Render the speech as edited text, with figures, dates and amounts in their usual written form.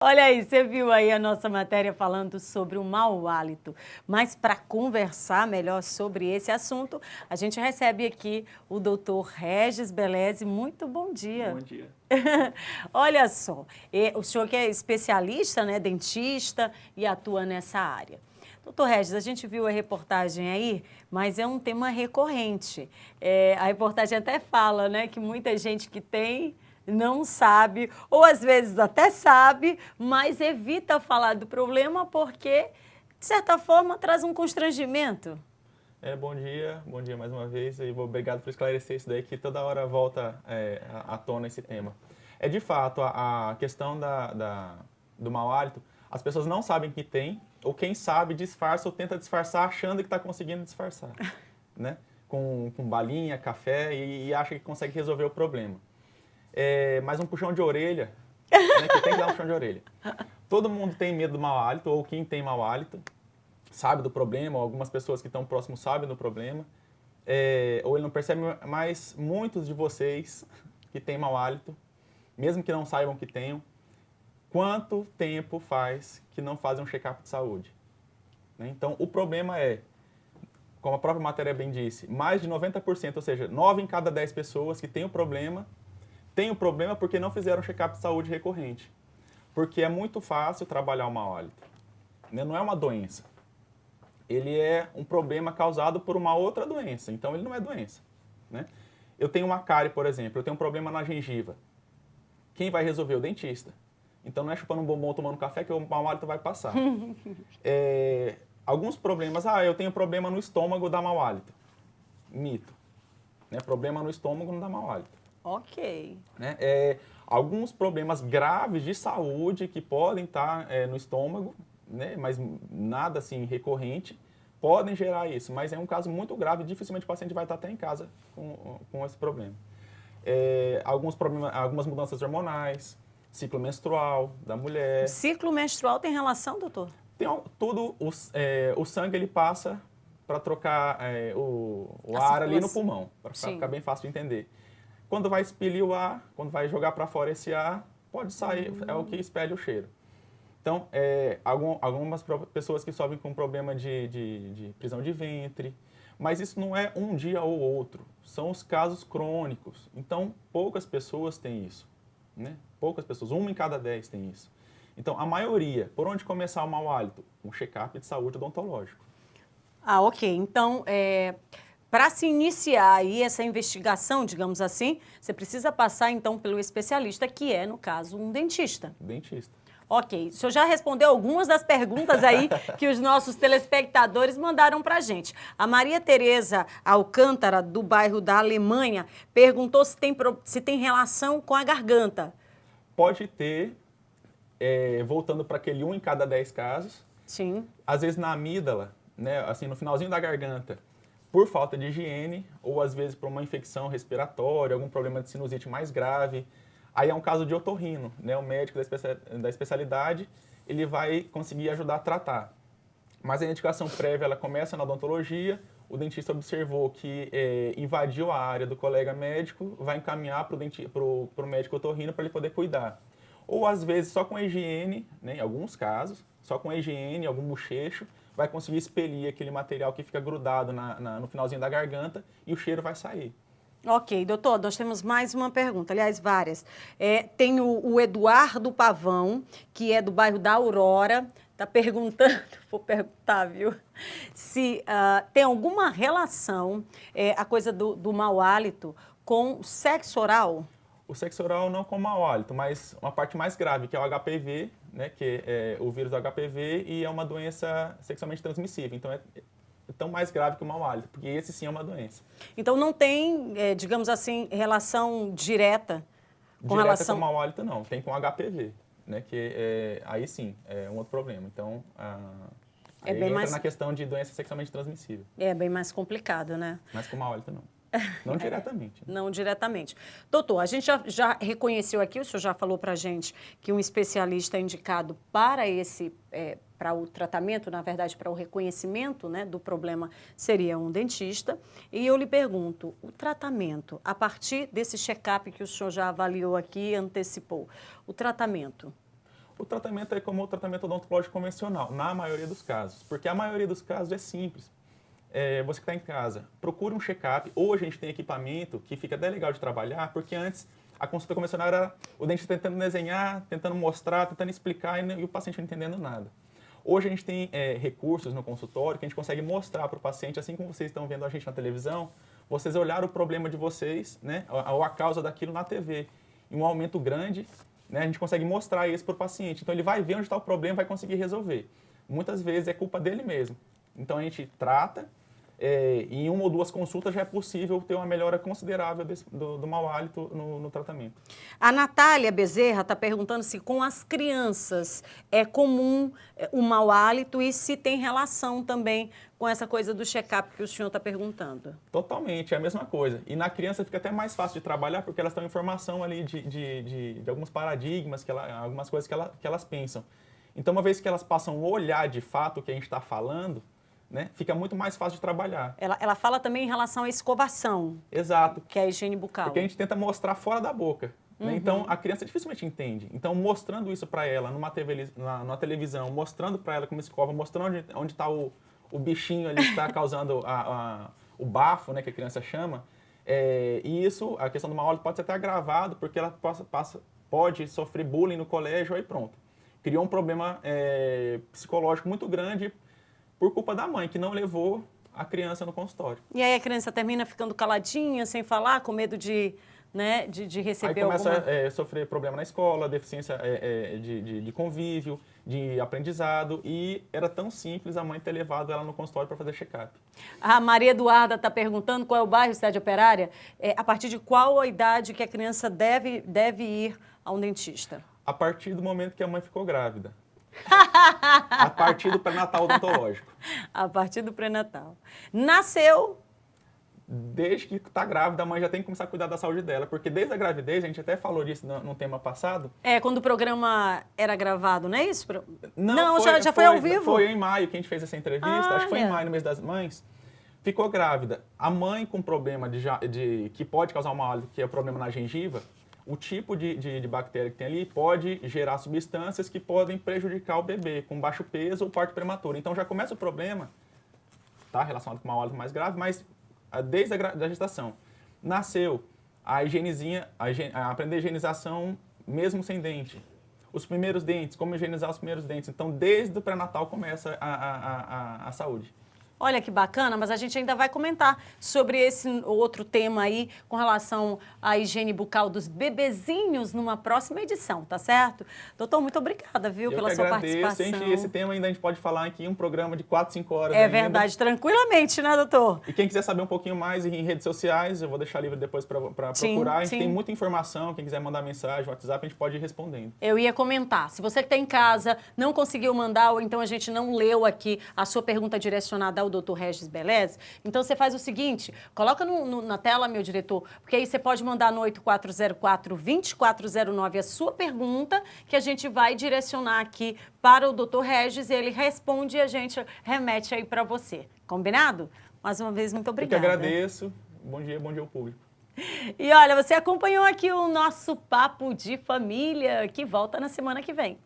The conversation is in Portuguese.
Olha aí, você viu aí a nossa matéria falando sobre o mau hálito, mas para conversar melhor sobre esse assunto, a gente recebe aqui o doutor Regis Beleze. Muito bom dia. Bom dia. Olha só, o senhor que é especialista, né, dentista e atua nessa área. Doutor Regis, a gente viu a reportagem aí, mas é um tema recorrente. A reportagem até fala, né, que muita gente que tem não sabe, ou às vezes até sabe, mas evita falar do problema porque, de certa forma, traz um constrangimento. Bom dia mais uma vez e obrigado por esclarecer isso daí que toda hora volta à tona esse tema. De fato, a questão do mau hálito, as pessoas não sabem que tem, ou quem sabe disfarça ou tenta disfarçar achando que está conseguindo disfarçar, né? Com balinha, café e acha que consegue resolver o problema. Mas um puxão de orelha, né, que tem que dar um puxão de orelha. Todo mundo tem medo do mau hálito, ou quem tem mau hálito sabe do problema, ou algumas pessoas que estão próximos sabem do problema, ou ele não percebe, mas muitos de vocês que têm mau hálito, mesmo que não saibam que tenham, quanto tempo faz que não fazem um check-up de saúde? Né? Então, o problema como a própria matéria bem disse, mais de 90%, ou seja, 9 em cada 10 pessoas que têm o problema porque não fizeram um check-up de saúde recorrente. Porque é muito fácil trabalhar o mau hálito. Né? Não é uma doença. Ele é um problema causado por uma outra doença. Então, ele não é doença. Né? Eu tenho uma cárie, por exemplo, eu tenho um problema na gengiva. Quem vai resolver? O dentista. Então, não é chupando um bombom ou tomando café que o mau hálito vai passar. Alguns problemas, eu tenho problema no estômago, dá mau hálito. Mito. Né? Problema no estômago não dá mau hálito. Ok. Né? Alguns problemas graves de saúde que podem estar no estômago, né? Mas nada assim recorrente, podem gerar isso. Mas é um caso muito grave, dificilmente o paciente vai estar até em casa com esse problema. Algumas mudanças hormonais, ciclo menstrual da mulher. O ciclo menstrual tem relação, doutor? O sangue ele passa para trocar o ar ali no pulmão, para ficar bem fácil de entender. Quando vai expelir o ar, quando vai jogar para fora esse ar, pode sair, é o que expele o cheiro. Então, algumas pessoas que sofrem com problema de prisão de ventre, mas isso não é um dia ou outro, são os casos crônicos. Então, poucas pessoas têm isso, né? Poucas pessoas, 1 em cada 10 tem isso. Então, a maioria, por onde começar o mau hálito? Um check-up de saúde odontológico. Ok. Então, para se iniciar aí essa investigação, digamos assim, você precisa passar então pelo especialista, que é, no caso, um dentista. Dentista. Ok, o senhor já respondeu algumas das perguntas aí que os nossos telespectadores mandaram para a gente. A Maria Tereza Alcântara, do bairro da Alemanha, perguntou se tem relação com a garganta. Pode ter, voltando para aquele 1 em cada 10 casos. Sim. Às vezes na amígdala, né, assim, no finalzinho da garganta, por falta de higiene, ou às vezes por uma infecção respiratória, algum problema de sinusite mais grave. Aí é um caso de otorrino, né? O médico da especialidade, ele vai conseguir ajudar a tratar. Mas a indicação prévia, ela começa na odontologia, o dentista observou que invadiu a área do colega médico, vai encaminhar para o médico otorrino para ele poder cuidar. Ou às vezes só com a higiene, né, em alguns casos, só com a higiene, algum bochecho, vai conseguir expelir aquele material que fica grudado no finalzinho da garganta e o cheiro vai sair. Ok, doutor, nós temos mais uma pergunta, aliás, várias. Tem o Eduardo Pavão, que é do bairro da Aurora, está perguntando, vou perguntar, viu, se tem alguma relação a coisa do mau hálito com o sexo oral? O sexo oral não com mau hálito, mas uma parte mais grave, que é o HPV, né, que é o vírus do HPV e é uma doença sexualmente transmissível. Então, é tão mais grave que o mau hálito, porque esse sim é uma doença. Então, não tem, digamos assim, relação direta com com o mau hálito, não. Tem com HPV, né, que aí sim é um outro problema. Então, aí entra na questão de doença sexualmente transmissível. É bem mais complicado, né? Mas com mau hálito, não. Não diretamente. Né? Não diretamente. Doutor, a gente já reconheceu aqui, o senhor já falou para a gente que um especialista indicado para para o tratamento, na verdade, para o reconhecimento, né, do problema seria um dentista. E eu lhe pergunto, o tratamento, a partir desse check-up que o senhor já avaliou aqui e antecipou, o tratamento? O tratamento é como o tratamento odontológico convencional, na maioria dos casos. Porque a maioria dos casos é simples. Você que está em casa, procure um check-up. Ou a gente tem equipamento que fica até legal de trabalhar, porque antes a consulta convencional era o dentista tentando desenhar, tentando mostrar, tentando explicar e o paciente não entendendo nada. Hoje a gente tem recursos no consultório que a gente consegue mostrar para o paciente, assim como vocês estão vendo a gente na televisão, vocês olharam o problema de vocês, né, ou a causa daquilo na TV. Em um aumento grande, né, a gente consegue mostrar isso para o paciente. Então ele vai ver onde está o problema e vai conseguir resolver. Muitas vezes é culpa dele mesmo. Então a gente trata, em uma ou duas consultas já é possível ter uma melhora considerável do mau hálito no tratamento. A Natália Bezerra está perguntando se com as crianças é comum o mau hálito e se tem relação também com essa coisa do check-up que o senhor está perguntando. Totalmente, é a mesma coisa. E na criança fica até mais fácil de trabalhar porque elas estão em formação ali de alguns paradigmas, algumas coisas que elas pensam. Então, uma vez que elas passam a olhar de fato o que a gente está falando, né, fica muito mais fácil de trabalhar. Ela fala também em relação à escovação. Exato. Que é a higiene bucal. Porque a gente tenta mostrar fora da boca. Né? Então, a criança dificilmente entende. Então, mostrando isso para ela numa televisão, mostrando para ela como escova, mostrando onde está o bichinho ali que está causando o bafo, né, que a criança chama, e isso, a questão do mau hálito pode ser até agravado, porque ela pode sofrer bullying no colégio, aí pronto. Criou um problema psicológico muito grande por culpa da mãe, que não levou a criança no consultório. E aí a criança termina ficando caladinha, sem falar, com medo de receber alguma... Aí começa a sofrer problema na escola, deficiência de convívio, de aprendizado, e era tão simples a mãe ter levado ela no consultório para fazer check-up. A Maria Eduarda está perguntando qual é o bairro Cidade Operária, a partir de qual a idade que a criança deve ir a um dentista? A partir do momento que a mãe ficou grávida. A partir do pré-natal odontológico. A partir do pré-natal. Nasceu... Desde que está grávida, a mãe já tem que começar a cuidar da saúde dela, porque desde a gravidez, a gente até falou disso no tema passado. Quando o programa era gravado, não é isso? Não, já foi ao vivo? Foi em maio que a gente fez essa entrevista, acho que foi em maio, no mês das mães. Ficou grávida. A mãe com problema que pode causar um mau hálito, que é o problema na gengiva, o tipo de bactéria que tem ali pode gerar substâncias que podem prejudicar o bebê, com baixo peso ou parto prematuro. Então já começa o problema, tá, relacionado com o mau hálito mais grave, mas desde a gestação. Nasceu, aprender a higienização mesmo sem dente. Os primeiros dentes, como higienizar os primeiros dentes. Então, desde o pré-natal começa a saúde. Olha que bacana, mas a gente ainda vai comentar sobre esse outro tema aí com relação à higiene bucal dos bebezinhos numa próxima edição, tá certo? Doutor, muito obrigada, viu, pela sua participação. Esse tema ainda a gente pode falar aqui em um programa de 4, 5 horas. É verdade, tranquilamente, né, doutor? E quem quiser saber um pouquinho mais em redes sociais, eu vou deixar livre depois para procurar. A gente tem muita informação, quem quiser mandar mensagem, WhatsApp, a gente pode ir respondendo. Eu ia comentar, se você que está em casa não conseguiu mandar ou então a gente não leu aqui a sua pergunta direcionada ao Dr. Regis Belezzi, então você faz o seguinte, coloca na tela, meu diretor, porque aí você pode mandar no 8404-2409 a sua pergunta, que a gente vai direcionar aqui para o Dr. Regis e ele responde e a gente remete aí para você. Combinado? Mais uma vez, muito obrigada. Eu que agradeço. Bom dia ao público. E olha, você acompanhou aqui o nosso Papo de Família, que volta na semana que vem.